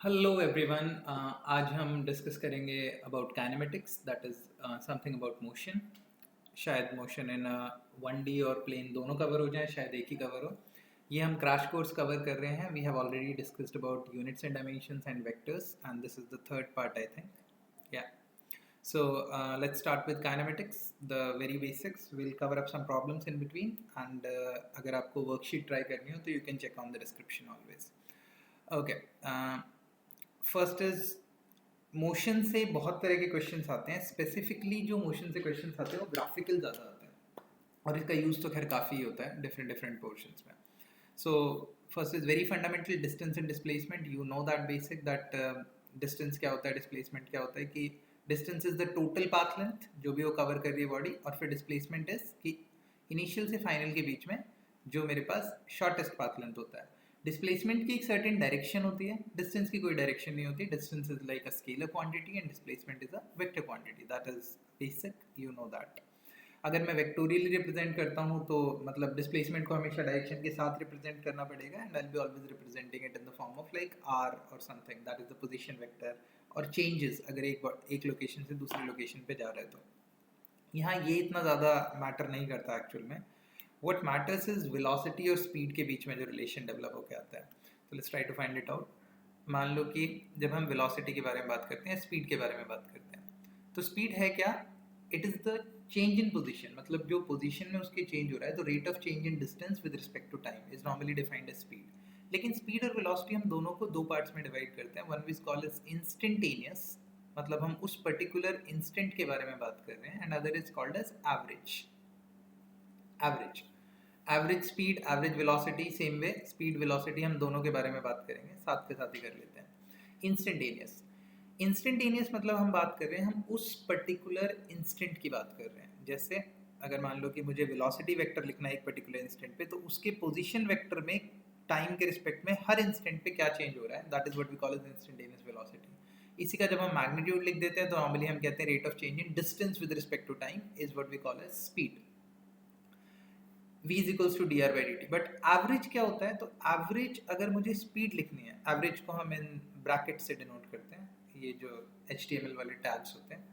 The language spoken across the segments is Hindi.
Hello everyone. आज हम डिस्कस करेंगे about kinematics, that is something about motion. शायद मोशन इन 1D और प्लेन दोनों कवर हो जाए, शायद एक ही कवर हो। ये हम क्रैश कोर्स कवर कर रहे हैं। We have already discussed about units and dimensions and vectors and this is the third part I think. या so let's start with kinematics, the very basics. We'll cover up some problems in between and अगर आपको वर्कशीट ट्राई करनी हो तो you can check on the description always. Okay. First is motion से बहुत तरह के क्वेश्चंस आते हैं। स्पेसिफिकली जो मोशन से क्वेश्चंस आते हैं वो ग्राफिकल ज़्यादा आते हैं और इसका यूज़ तो खैर काफ़ी होता है डिफरेंट डिफरेंट पोर्शंस में। So first is very fundamental, distance and displacement. You know that basic, that distance क्या होता है, डिस्प्लेसमेंट क्या होता है। कि distance is the total path length जो भी वो कवर कर रही है बॉडी, और फिर डिस्प्लेसमेंट इज कि इनिशियल से फाइनल के बीच में जो मेरे पास शॉर्टेस्ट पाथ लेंथ होता है। डिस्प्लेसमेंट की एक सर्टेन डायरेक्शन होती है, डिस्टेंस की कोई डायरेक्शन नहीं होती। Distance is like a scalar quantity and displacement is a vector quantity. That is basic, you know that. अगर मैं वेक्टोरियली रिप्रेजेंट करता हूँ तो मतलब डिस्प्लेसमेंट को हमेशा डायरेक्शन के साथ रिप्रेजेंट करना पड़ेगा and I will be always representing it in the form of like R और something, that is the position vector. और चेंजेस अगर एक लोकेशन से दूसरी लोकेशन पे जा रहे हैं तो यहाँ ये इतना ज़्यादा मैटर नहीं करता एक्चुअल में। व्हाट मैटर्स इज वेलोसिटी और स्पीड के बीच में जो रिलेशन डेवलप होकर आता है। तो let's try to find it out. मान लो कि जब हम वेलोसिटी के बारे में बात करते हैं, स्पीड के बारे में बात करते हैं, तो स्पीड है क्या? It is the change in position, मतलब जो पोजीशन में उसके चेंज हो रहा है। तो rate of change in distance with respect to time is normally defined as speed. लेकिन स्पीड और वेलोसिटी हम दोनों को दो पार्ट्स में डिवाइड करते हैं। One is called is instantaneous, मतलब हम उस पर्टिकुलर इंस्टेंट के बारे में बात कर रहे हैं, and other is called as average. Average speed, average velocity, same way speed velocity हम दोनों के बारे में बात करेंगे, साथ के साथ ही कर लेते हैं। इंस्टेंटेनियस, इंस्टेंटेनियस मतलब हम बात कर रहे हैं, हम उस पर्टिकुलर इंस्टेंट की बात कर रहे हैं। जैसे अगर मान लो कि मुझे वेलोसिटी वेक्टर लिखना है एक पर्टिकुलर इंस्टेंट पे, तो उसके पोजीशन वेक्टर में टाइम के रिस्पेक्ट में हर इंस्टेंट पे क्या चेंज हो रहा है, that is what we call as instantaneous velocity. इसी का जब हम मैग्नीट्यूड लिख देते हैं तो नॉर्मली हम कहते हैं rate of change in distance with respect to time is what we call as speed. v is equals to D R by D T. But average क्या होता है? तो एवरेज अगर मुझे स्पीड लिखनी है, एवरेज को हम इन ब्रैकेट से डिनोट करते हैं, ये जो HTML वाले टैग्स होते हैं।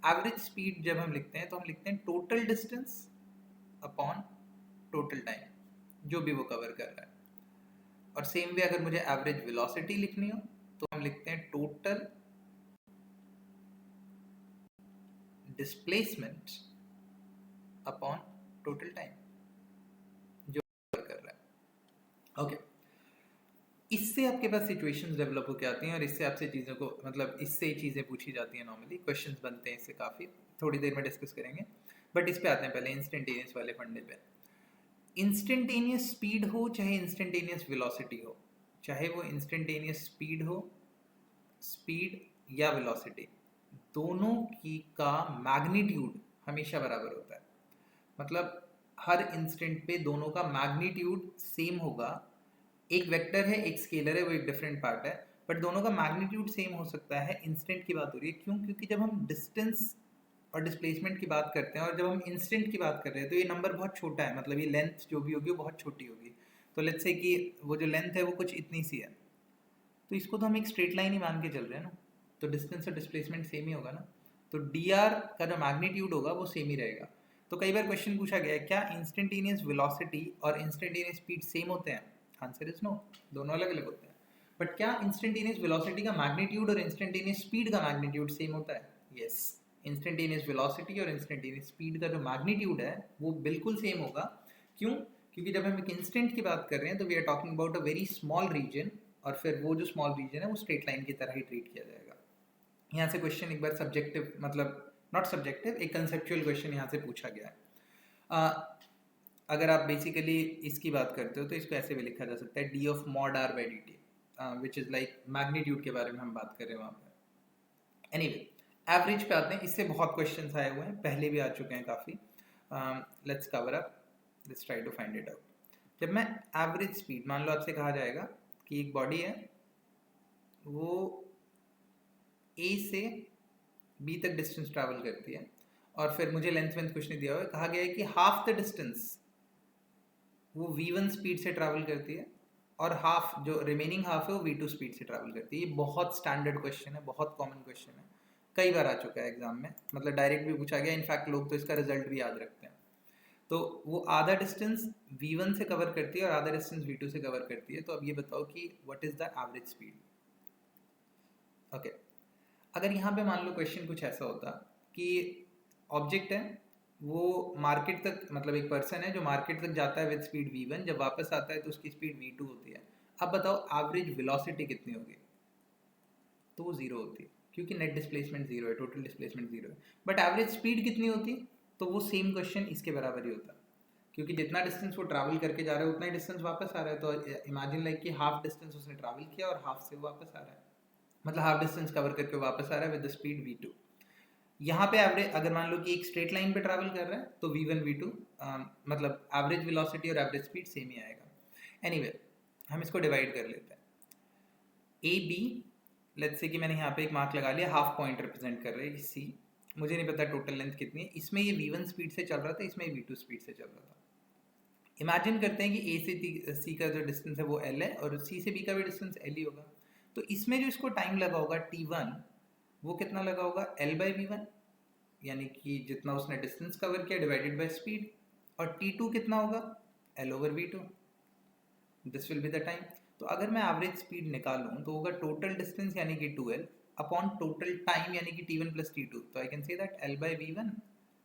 एवरेज स्पीड जब हम लिखते हैं तो हम लिखते हैं total distance upon total time जो भी वो कवर कर रहा है। और सेम वे अगर मुझे एवरेज वेलोसिटी लिखनी हो तो हम लिखते हैं total displacement upon total time जो कर रहा है। ओके, इससे आपके पास सिचुएशंस डेवलप होकर आती हैं और इससे आपसे चीज़ों को मतलब इससे चीज़ें पूछी जाती हैं, नॉर्मली क्वेश्चंस बनते हैं इससे काफ़ी। थोड़ी देर में डिस्कस करेंगे, बट इस पे आते हैं पहले इंस्टेंटेनियस वाले फंडे पे। इंस्टेंटेनियस स्पीड हो चाहे इंस्टेंटेनियस वेलोसिटी हो, चाहे वो इंस्टेंटेनियस स्पीड हो, स्पीड या वेलोसिटी, दोनों की का मैग्नीट्यूड हमेशा बराबर होता है। मतलब हर इंस्टेंट पे दोनों का मैग्नीट्यूड सेम होगा। एक वेक्टर है, एक स्केलर है, वो एक डिफरेंट पार्ट है, बट दोनों का मैग्नीट्यूड सेम हो सकता है। इंस्टेंट की बात हो रही है, क्यों? क्योंकि जब हम डिस्टेंस और डिस्प्लेसमेंट की बात करते हैं और जब हम इंस्टेंट की बात कर रहे हैं तो ये नंबर बहुत छोटा है, मतलब ये लेंथ जो भी होगी वो बहुत छोटी होगी। तो लेट्स से कि वो जो लेंथ है वो कुछ इतनी सी है, तो इसको तो हम एक स्ट्रेट लाइन ही मान के चल रहे हैं ना, तो डिस्टेंस और डिस्प्लेसमेंट सेम ही होगा ना। तो डी आर का जो मैग्नीट्यूड होगा वो सेम ही रहेगा। तो कई बार क्वेश्चन पूछा गया है, क्या इंस्टेंटेनियस वेलोसिटी और इंस्टेंटेनियस स्पीड सेम होते हैं? आंसर इज नो, दोनों अलग अलग होते हैं। बट क्या इंस्टेंटेनियस वेलोसिटी का मैग्नीट्यूड और इंस्टेंटेनियस स्पीड का मैग्नीट्यूड सेम होता है? यस, इंस्टेंटेनियस वेलोसिटी और इंस्टेंटेनियस स्पीड का जो मैग्नीट्यूड है वो बिल्कुल सेम होगा। क्यों? क्योंकि जब हम एक इंस्टेंट की बात कर रहे हैं तो we are talking about a very small region, और फिर वो जो स्मॉल रीजन है वो स्ट्रेट लाइन की तरह ही ट्रीट किया जाएगा। यहाँ से क्वेश्चन एक बार सब्जेक्टिव, मतलब नॉट सब्जेक्टिव, एक कंसेप्चुअल क्वेश्चन यहाँ से पूछा गया है। अगर आप बेसिकली इसकी बात करते हो तो इसको ऐसे भी लिखा जा सकता है D of mod R by D T, which is like magnitude के बारे में हम बात कर रहे हैं वहाँ पर। एनीवे, एवरेज पे आते हैं। इससे बहुत क्वेश्चन आए हुए हैं, पहले भी आ चुके हैं काफ़ी। Let's cover up, let's try to find it out. जब मैं एवरेज स्पीड, मान लो आपसे कहा जाएगा कि एक बॉडी है, वो A से B तक डिस्टेंस ट्रैवल करती है, और फिर मुझे लेंथ वेंथ कुछ नहीं दिया हुआ है, कहा गया है कि हाफ द डिस्टेंस वो V1 स्पीड से ट्रैवल करती है और हाफ जो रिमेनिंग हाफ है वो v2 स्पीड से ट्रैवल करती है। ये बहुत स्टैंडर्ड क्वेश्चन है, बहुत कॉमन क्वेश्चन है, कई बार आ चुका है एग्जाम में, मतलब डायरेक्ट भी पूछा गया, इनफैक्ट लोग तो इसका रिजल्ट भी याद रखते हैं। तो वो आधा डिस्टेंस v1 से कवर करती है और आधा डिस्टेंस v2 से कवर करती है। तो अब ये बताओ कि what is the average speed. Okay, अगर यहाँ पे मान लो क्वेश्चन कुछ ऐसा होता कि ऑब्जेक्ट है, वो मार्केट तक, मतलब एक पर्सन है जो मार्केट तक जाता है विद स्पीड v1, जब वापस आता है तो उसकी स्पीड v2 होती है। अब बताओ एवरेज वेलोसिटी कितनी होगी, तो वो जीरो होती है क्योंकि नेट डिस्प्लेसमेंट जीरो है, टोटल डिस्प्लेसमेंट जीरो है। बट एवरेज स्पीड कितनी होती, तो वो सेम क्वेश्चन इसके बराबर ही होता, क्योंकि जितना डिस्टेंस वो ट्रैवल करके जा रहा है उतना ही डिस्टेंस वापस आ रहा है। तो इमेजिन लाइक कि हाफ डिस्टेंस उसने ट्रैवल किया और हाफ से वो वापस आ रहा है, मतलब हाफ डिस्टेंस कवर करके वापस आ रहा है विद द स्पीड v2। यहाँ पे एवरेज अगर मान लो कि एक स्ट्रेट लाइन पे ट्रैवल कर रहा है तो v1 v2 मतलब एवरेज वेलोसिटी और एवरेज स्पीड सेम ही आएगा। एनीवे हम इसको डिवाइड कर लेते हैं। ए बी, लेट्स से कि मैंने यहाँ पे एक मार्क लगा लिया, हाफ पॉइंट रिप्रेजेंट कर रहे हैं सी, मुझे नहीं पता टोटल लेंथ कितनी है। इसमें ये v1 स्पीड से चल रहा था, इसमें v2 स्पीड से चल रहा था। इमेजिन करते हैं कि ए से सी का जो डिस्टेंस है वो l है और सी से बी का भी डिस्टेंस l ही होगा। तो इसमें जो इसको टाइम लगा होगा t1, वो कितना लगा होगा l/v1, यानी कि जितना उसने डिस्टेंस कवर किया डिवाइडेड बाय स्पीड, और t2 कितना होगा l/v2, this will be the time. तो अगर मैं एवरेज स्पीड निकालूं तो होगा टोटल डिस्टेंस यानी कि 2l अपॉन टोटल टाइम यानी कि t1 प्लस t2। तो I can say that l/v1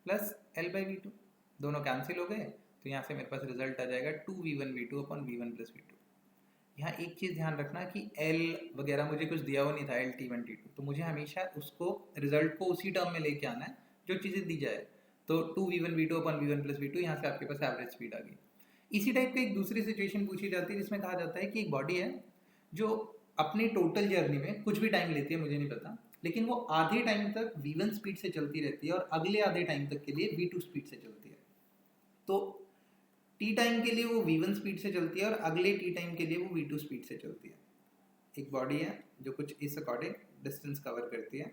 plus l/v2, दोनों कैंसिल हो गए, तो यहाँ से मेरे पास रिजल्ट आ जाएगा 2v1v2 upon v1 plus v2। यहाँ एक चीज़ ध्यान रखना कि l वगैरह मुझे कुछ दिया हुआ नहीं था, l t1 t2, तो मुझे हमेशा उसको रिजल्ट को उसी टर्म में लेके आना है जो चीज़ें दी जाए। तो 2v1v2 upon v1 plus v2, यहाँ से आपके पास एवरेज स्पीड आ गई। इसी टाइप की एक दूसरी सिचुएशन पूछी जाती है जिसमें कहा जाता है कि एक बॉडी है जो अपनी टोटल जर्नी में कुछ भी टाइम लेती है, मुझे नहीं पता, लेकिन वो आधे टाइम तक v1 स्पीड से चलती रहती है और अगले आधे टाइम तक के लिए v2 स्पीड से चलती है। तो टी टाइम के लिए वो v1 स्पीड से चलती है और अगले टी टाइम के लिए वो v2 स्पीड से चलती है। एक बॉडी है जो कुछ इस अकॉर्डिंग डिस्टेंस कवर करती है।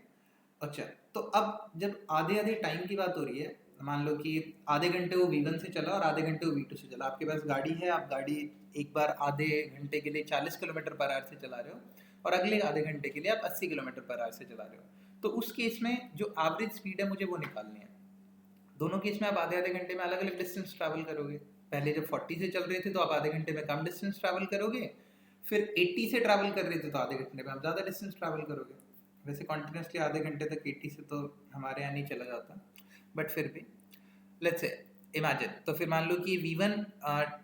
अच्छा, तो अब जब आधे आधे टाइम की बात हो रही है, मान लो कि आधे घंटे वो v1 से चला और आधे घंटे वो v2 से चला, आपके पास गाड़ी है, आप गाड़ी एक बार आधे घंटे के लिए 40 किलोमीटर पर आवर से चला रहे हो और अगले आधे घंटे के लिए आप 80 किलोमीटर पर आवर से चला रहे हो। तो उस केस में जो एवरेज स्पीड है मुझे वो निकालनी है। दोनों केस में आप आधे आधे घंटे में अलग अलग डिस्टेंस ट्रैवल करोगे। पहले जब 40 से चल रहे थे तो आप आधे घंटे में कम डिस्टेंस ट्रैवल करोगे, फिर 80 से ट्रैवल कर रहे थे तो आधे घंटे में आप ज़्यादा डिस्टेंस ट्रैवल करोगे। वैसे कॉन्टिन्यूसली आधे घंटे तक 80 से तो हमारे यहाँ नहीं चला जाता, बट फिर भी लेट्स से इमेजिन, तो फिर मान लो कि v1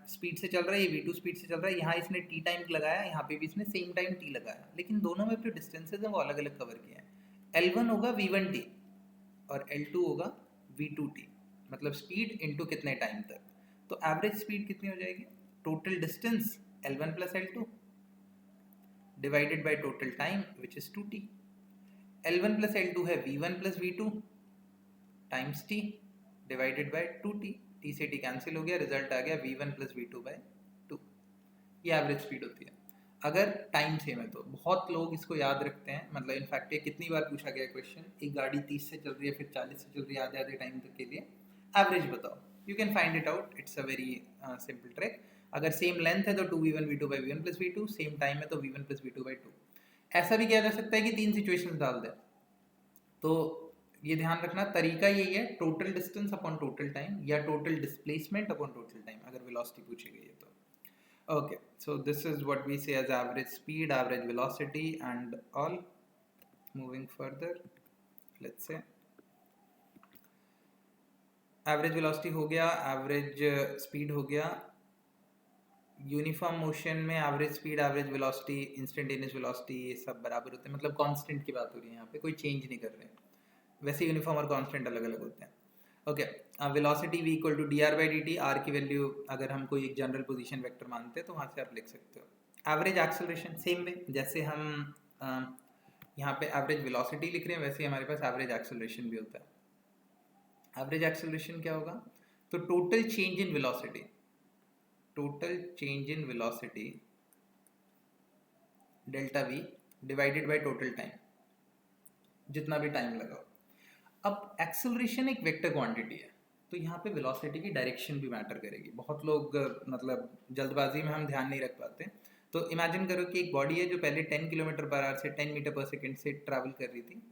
स्पीड से चल रहा है, ये v2 स्पीड से चल रहा है, यहाँ इसने t टाइम लगाया, यहाँ पे भी इसने सेम टाइम t लगाया, लेकिन दोनों में जो डिस्टेंसेज हैं वो अलग अलग कवर किए हैं। L1 होगा v1t और L2 होगा v2t, मतलब स्पीड इनटू कितने टाइम तक। तो एवरेज स्पीड कितनी हो जाएगी, total distance L1 plus L2 divided by total time which is 2t। L1 plus L2 है v1 plus v2 times t divided by 2t, t से t कैंसिल हो गया, रिजल्ट आ गया v1 प्लस v2 बाय 2। ये एवरेज स्पीड होती है अगर टाइम सेम है तो। बहुत लोग इसको याद रखते हैं, मतलब इनफैक्ट ये कितनी बार पूछा गया क्वेश्चन, एक गाड़ी 30 से चल रही है फिर 40 से चल रही है आधे आधे टाइम तक के लिए, एवरेज बताओ। You can find it out, it's a very simple trick. अगर सेम लेंथ है तो 2v1v2 by v1 plus v2, same time है तो v1 प्लस v2 बाई 2। ऐसा भी किया जा सकता है कि 3 सिचुएशंस डाल दें। तो ये ध्यान रखना, तरीका यही है, total distance upon total time या total displacement upon total time, अगर वेलोसिटी पूछी गई है तो। Okay, so this is what we say as average speed, average velocity and all. Moving further, let's say average velocity हो गया, average speed हो गया। यूनिफॉर्म मोशन में average speed, average velocity, instantaneous velocity ये सब बराबर होते हैं, मतलब कांस्टेंट की बात हो रही है यहाँ पे, कोई चेंज नहीं कर रहे हैं। वैसे यूनिफॉर्म और कांस्टेंट अलग अलग होते हैं। Okay, velocity v equal to dr by dt, r की वैल्यू अगर हम कोई एक जनरल पोजीशन वेक्टर मानते हैं तो वहाँ से आप लिख सकते हो। एवरेज एक्सेलरेशन सेम वे, जैसे हम यहाँ पे एवरेज वेलोसिटी लिख रहे हैं वैसे हमारे पास एवरेज एक्सेलरेशन भी होता है। एवरेज एक्सेलरेशन क्या होगा, तो total change in velocity, total change in velocity delta v divided by total time, जितना भी टाइम लगाओ। अब एक्सेलरेशन एक वेक्टर क्वांटिटी है, तो यहाँ पे वेलोसिटी की डायरेक्शन भी मैटर करेगी। बहुत लोग मतलब जल्दबाजी में हम ध्यान नहीं रख पाते, तो इमेजिन करो कि एक बॉडी है जो पहले 10 किलोमीटर पर आवर से 10 मीटर पर सेकेंड से ट्रैवल कर रही थी।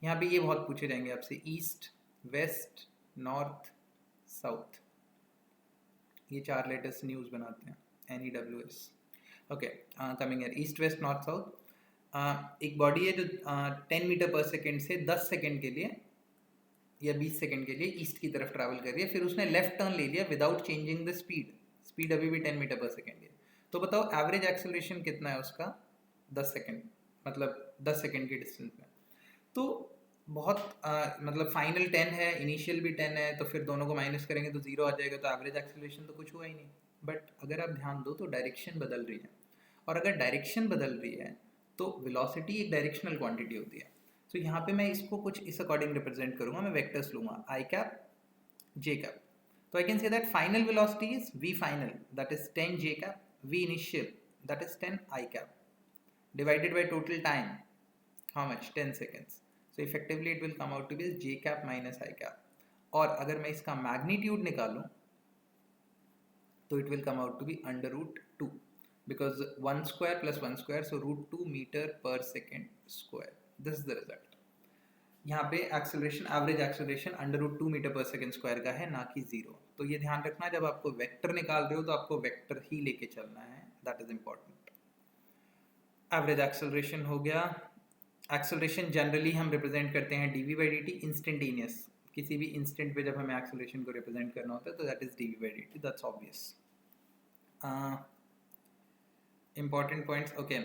यहाँ पे ये बहुत पूछे जाएंगे आपसे, ईस्ट, वेस्ट, नॉर्थ, साउथ, ये 4 लेटर्स न्यूज़ बनाते हैं, NEWS। Okay, coming year, east, west, north, south. एक बॉडी है जो 10 मीटर पर सेकेंड से 10 सेकेंड के लिए या 20 सेकेंड के लिए ईस्ट की तरफ ट्रैवल कर रही है, फिर उसने लेफ्ट टर्न ले लिया without changing the speed. Speed अभी भी 10 मीटर पर सेकेंड है। तो बताओ एवरेज एक्सेलरेशन कितना है उसका? 10 सेकेंड, मतलब 10 सेकेंड की डिस्टेंस में। तो बहुत मतलब फाइनल 10 है, इनिशियल भी 10 है, तो फिर दोनों को माइनस करेंगे तो 0 आ जाएगा, तो एवरेज एक्सेलरेशन तो कुछ हुआ ही नहीं। बट अगर आप ध्यान दो तो डायरेक्शन बदल रही है, और अगर डायरेक्शन बदल रही है तो वेलोसिटी एक डायरेक्शनल क्वांटिटी होती है। तो यहाँ पे मैं इसको कुछ इस अकॉर्डिंग रिप्रेजेंट करूँगा, मैं वेक्टर्स लूँगा, आई कैप, जे कैप। तो I can say that final velocity is v final, that is 10 j cap, v initial, that is 10 I cap, divided by total time, how much? 10 seconds. So effectively it will come out to be j cap minus I cap. और अगर मैं इसका मैग्नीट्यूड निकालूं तो it will come out to be under root 2, because 1 square plus 1 square, so root 2 meter per second square. This is the result. यहाँ पे acceleration, average acceleration under root 2 metre पर सेकेंड स्क्वायर का है, ना कि 0। तो ये ध्यान रखना, जब आपको वेक्टर निकाल रहे हो तो आपको वेक्टर ही लेके चलना है, that is important. Average acceleration हो गया। एक्सेलरेशन जनरली हम रिप्रेजेंट करते हैं dv/dt, इंस्टेंटेनियस। किसी भी इंस्टेंट पे जब हमें एक्सेलरेशन को रिप्रेजेंट करना होता है तो that is dv/dt, that's obvious. Important points, okay.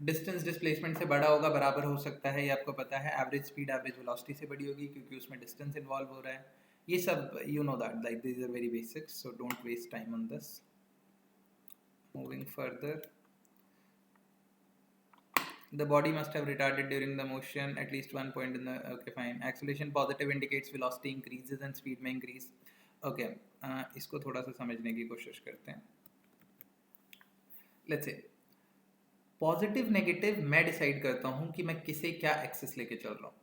Distance displacement से बड़ा होगा, बराबर हो सकता है, ये आपको पता है। एवरेज स्पीड एवरेज वेलोसिटी से बड़ी होगी क्योंकि उसमें डिस्टेंस इन्वॉल्व हो रहा है। ये सब you know that, like this are very basics, so don't waste time on this. Moving further, the body must have retarded during the motion at least one point in the, okay fine, acceleration positive indicates velocity increases and speed may increase। okay, इसको थोड़ा सा समझने की कोशिश करते हैं। लेट्स से पॉजिटिव नेगेटिव मैं डिसाइड करता हूँ कि मैं किसे क्या एक्सेस लेके चल रहा हूँ,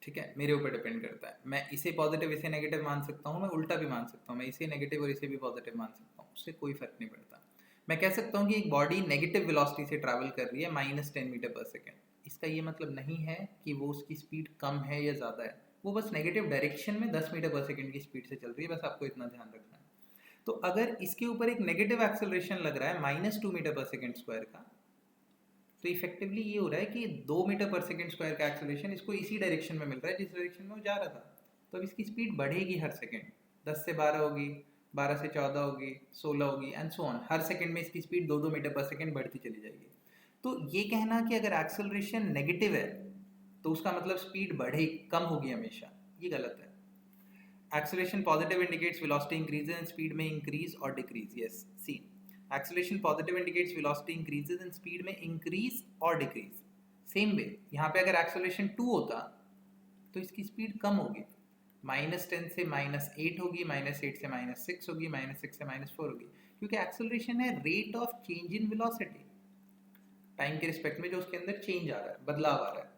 ठीक है, मेरे ऊपर डिपेंड करता है। मैं इसे पॉजिटिव इसे नेगेटिव मान सकता हूँ, मैं उल्टा भी मान सकता हूँ, मैं इसे नेगेटिव और इसे भी पॉजिटिव मान सकता हूँ, उससे कोई फर्क नहीं पड़ता। मैं कह सकता हूँ कि एक बॉडी नेगेटिव वेलोसिटी से ट्रैवल कर रही है -10 मीटर पर सेकेंड। इसका ये मतलब नहीं है कि वो उसकी स्पीड कम है या ज़्यादा है, वो बस नेगेटिव डायरेक्शन में 10 मीटर पर सेकेंड की स्पीड से चल रही है, बस आपको इतना ध्यान रखना है। तो अगर इसके ऊपर एक नेगेटिव एक्सेलरेशन लग रहा है -2 मीटर पर सेकेंड स्क्वायर का, तो इफेक्टिवली ये हो रहा है कि 2 मीटर पर सेकेंड स्क्वायर का एक्सेलरेशन इसको इसी डायरेक्शन में मिल रहा है जिस डायरेक्शन में वो जा रहा था। तो अब इसकी स्पीड बढ़ेगी हर सेकेंड, 10 से 12 होगी, 12 से 14 होगी, 16 होगी and so on. Her second में इसकी स्पीड 2-2 मीटर पर सेकंड बढ़ती चली जाएगी। तो ये कहना कि अगर एक्सेलरेशन नेगेटिव है तो उसका मतलब स्पीड बढ़े कम होगी हमेशा, ये गलत है। Acceleration positive indicates velocity increases and speed में इंक्रीज और decrease. Yes, see, acceleration positive indicates velocity increases and speed में इंक्रीज और डिक्रीज। सेम वे यहाँ पे अगर एक्सेलरेशन 2 होता तो इसकी स्पीड कम होगी, -10 से -8 होगी, -8 से -6 होगी, -6 से -4 होगी, क्योंकि एक्सेलरेशन है rate of change in velocity, time के रिस्पेक्ट में जो उसके अंदर चेंज आ रहा है, बदलाव आ रहा है।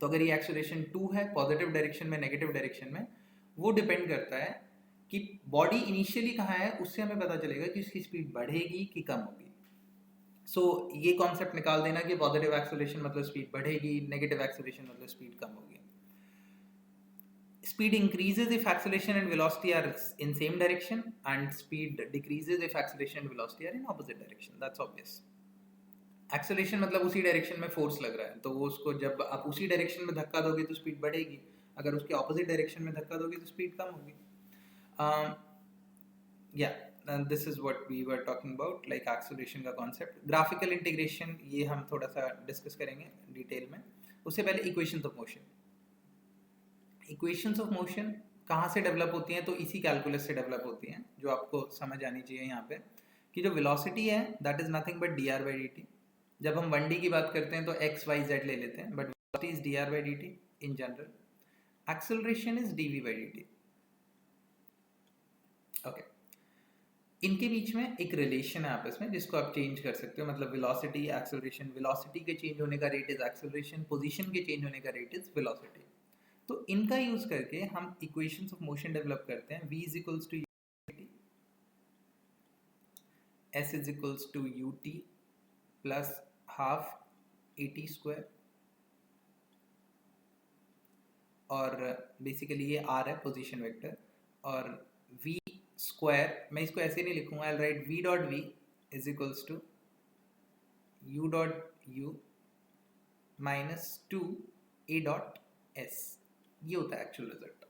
तो अगर ये एक्सेलरेशन 2 है पॉजिटिव डायरेक्शन में नेगेटिव डायरेक्शन में, वो डिपेंड करता है कि बॉडी इनिशियली कहाँ है, उससे हमें पता चलेगा कि उसकी स्पीड बढ़ेगी कि कम होगी। सो ये कॉन्सेप्ट निकाल देना कि पॉजिटिव एक्सेलरेशन मतलब स्पीड बढ़ेगी, नेगेटिव एक्सेलरेशन मतलब स्पीड कम होगी। Speed increases if acceleration and velocity are in same direction, and speed decreases if acceleration and velocity are in opposite direction. That's obvious. Acceleration मतलब उसी डायरेक्शन में फोर्स लग रहा है, तो वो उसको जब आप उसी डायरेक्शन में धक्का दोगे तो स्पीड बढ़ेगी, अगर उसके ऑपोजिट डायरेक्शन में धक्का दोगे तो स्पीड कम होगी। This is what we were talking about, like acceleration का कॉन्सेप्ट। ग्राफिकल इंटीग्रेशन ये हम थोड़ा सा डिस्कस करेंगे डिटेल में, उससे पहले equations of motion. Equations of motion कहाँ से डेवलप होती हैं? तो इसी कैलकुलस से डेवलप होती हैं, जो आपको समझ आनी चाहिए यहाँ पे, कि जो वेलोसिटी है that is nothing but dr/dt। जब हम 1D की बात करते हैं तो x, y, z ले लेते हैं, but velocity is dr/dt in general. Acceleration is dv/dt। Okay, इनके बीच में एक रिलेशन है आपस में जिसको आप चेंज कर सकते हो, मतलब वेलोसिटी एक्सेलरेशन, वेलोसिटी के चेंज होने का रेट इज एक्सेलरेशन, पोजीशन के चेंज होने का रेट इज वेलोसिटी। तो इनका यूज करके हम इक्वेशंस ऑफ मोशन डेवलप करते हैं। v is equals to ut, s is equals to ut, plus half AT square, और बेसिकली ये R है पोजीशन वेक्टर, और V स्क्वायर, मैं इसको ऐसे नहीं लिखूंगा, I write V dot V is equals to U dot U minus 2 A dot S। ये होता है actual result.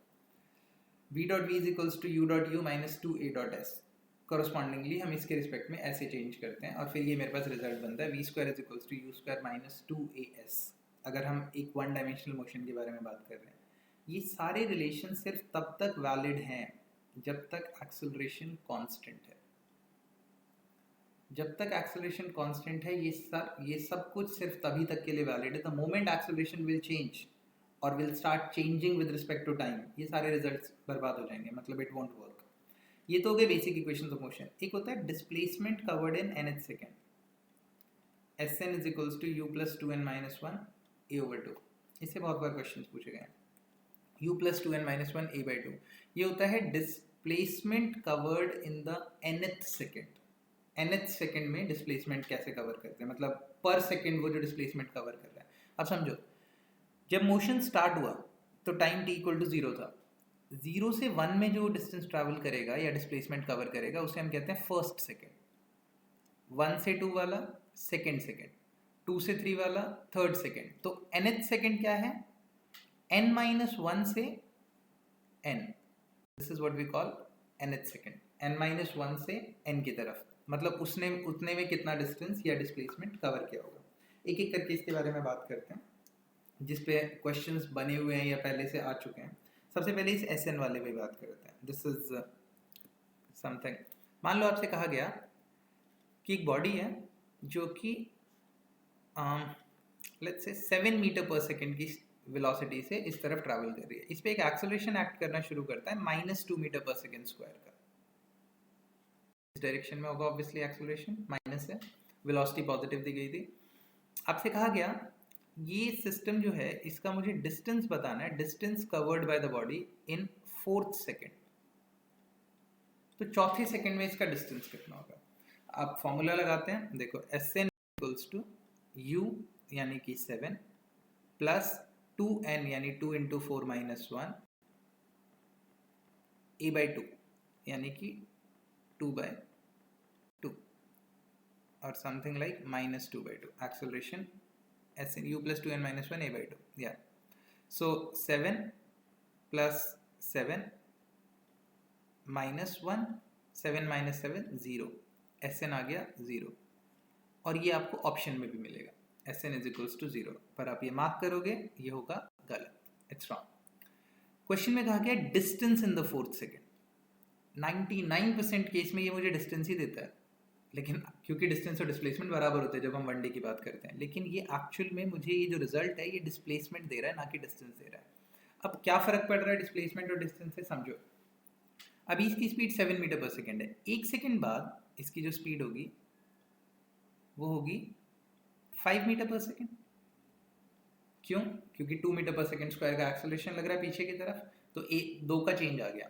V dot V is equals to U dot U minus 2 A dot S। Correspondingly हम इसके रिस्पेक्ट में ऐसे चेंज करते हैं और फिर ये मेरे पास रिजल्ट बनता है V square is equals to U square minus 2AS। अगर हम एक वन डायमेंशनल मोशन के बारे में बात कर रहे हैं, ये सारे रिलेशन सिर्फ तब तक वैलिड हैं जब तक एक्सेलरेशन कांस्टेंट है। जब तक एक्सेलरेशन कांस्टेंट है ये सब कुछ सिर्फ तभी तक के लिए वैलिड है। The moment acceleration will change और will start changing with respect to time, ये सारे रिजल्ट्स बर्बाद हो जाएंगे, मतलब इट वोंट वर्क। ये तो हो गए बेसिक इक्वेशंस ऑफ मोशन। एक होता है displacement covered in nth second, Sn is equals to U plus 2n minus 1 A over 2। इससे बहुत बार क्वेश्चंस पूछे गए हैं। U plus 2n minus 1 A by 2, ये होता है displacement covered in the nth second. nth second में डिस्प्लेसमेंट कैसे कवर करते हैं, मतलब पर सेकेंड वो जो डिस्प्लेसमेंट कवर कर रहा है। अब समझो, जब मोशन स्टार्ट हुआ तो टाइम t इक्वल टू 0 था। 0 से 1 में जो डिस्टेंस ट्रैवल करेगा या डिस्प्लेसमेंट कवर करेगा उसे हम कहते हैं फर्स्ट सेकेंड। 1 से 2 वाला सेकेंड सेकेंड, 2 से 3 वाला थर्ड सेकेंड। तो nth सेकेंड क्या है, n माइनस 1 से n, this is what we call nth second. n minus 1 से n की तरफ, मतलब उसने उतने में कितना डिस्टेंस या डिस्प्लेसमेंट कवर किया होगा। एक एक करके इसके बारे में बात करते हैं जिस पे क्वेश्चंस बने हुए हैं या पहले से आ चुके हैं। सबसे पहले इस Sn वाले पे बात करते हैं। दिस इज समथिंग, मान लो आपसे कहा गया कि एक बॉडी है जो कि लेट्स से 7 मीटर पर सेकेंड की वेलोसिटी से इस तरफ ट्रैवल कर रही है। इस पे एक एक्सेलरेशन एक्ट करना शुरू करता है -2 मीटर पर सेकेंड स्क्वायर का। इस डायरेक्शन में होगा ऑब्वियसली एक्सेलरेशन, माइनस है, वेलोसिटी पॉजिटिव दी गई थी। आपसे कहा गया ये सिस्टम जो है इसका मुझे डिस्टेंस बताना है, distance covered by the body in 4th second. तो चौथे सेकेंड में इसका डिस्टेंस कितना होगा। आप फॉर्मूला लगाते हैं, देखो Sn इक्वल्स टू U यानी कि 7 प्लस 2n यानी 2 इंटू 4 माइनस 1 A बाई 2 यानी कि 2 बाई 2 और something like minus 2 by 2 acceleration Sn U plus 2n minus 1 A by 2, या सो 7 प्लस 7 माइनस 1, 7 माइनस 7 0, Sn आ गया 0। और ये आपको ऑप्शन में भी मिलेगा Sn इज इक्वल्स टू 0, पर आप ये मार्क करोगे ये होगा गलत, इट्स रॉन्ग। क्वेश्चन में कहा गया distance in the 4th second. 99% case में ये मुझे डिस्टेंस ही देता है, लेकिन क्योंकि डिस्टेंस और डिस्प्लेसमेंट बराबर होते हैं जब हम 1D की बात करते हैं, लेकिन ये एक्चुअल में मुझे ये जो रिजल्ट है ये डिस्प्लेसमेंट दे रहा है ना कि डिस्टेंस दे रहा है। अब क्या फर्क पड़ रहा है डिस्प्लेसमेंट और डिस्टेंस से, समझो। अभी इसकी स्पीड 7 मीटर पर सेकेंड है, 1 सेकेंड बाद इसकी जो स्पीड होगी वो होगी 5 मीटर पर सेकेंड। क्यों? क्योंकि 2 मीटर पर सेकेंड स्क्वायर का एक्सेलरेशन लग रहा है पीछे की तरफ, तो 2 का चेंज आ गया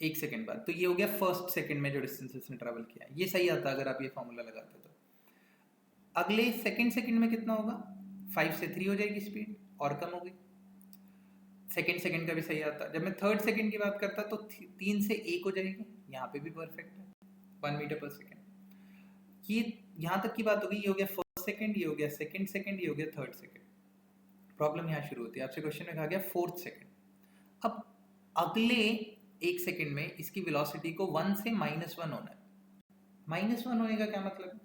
1 सेकेंड बाद, तो ये हो गया फर्स्ट सेकेंड में जो डिस्टेंस इसने ट्रैवल किया। ये सही आता अगर आप ये फॉर्मूला लगाते तो। अगले सेकेंड सेकेंड में कितना होगा, 5 से 3 हो जाएगी स्पीड और कम होगी। सेकेंड सेकेंड का भी सही आता। जब मैं थर्ड सेकेंड की बात करता तो 3 से 1 हो जाएगी, यहाँ पे भी परफेक्ट है 1 मीटर पर सेकेंड। ये यहाँ तक की बात होगी, ये हो गया फर्स्ट सेकेंड, ये हो गया सेकेंड सेकेंड, ये हो गया थर्ड सेकेंड। प्रॉब्लम यहाँ शुरू होती है, आपसे क्वेश्चन में कहा गया 4th सेकेंड। अब अगले 1 सेकेंड में इसकी वेलोसिटी को 1 से -1 होना है। -1 होने का क्या मतलब,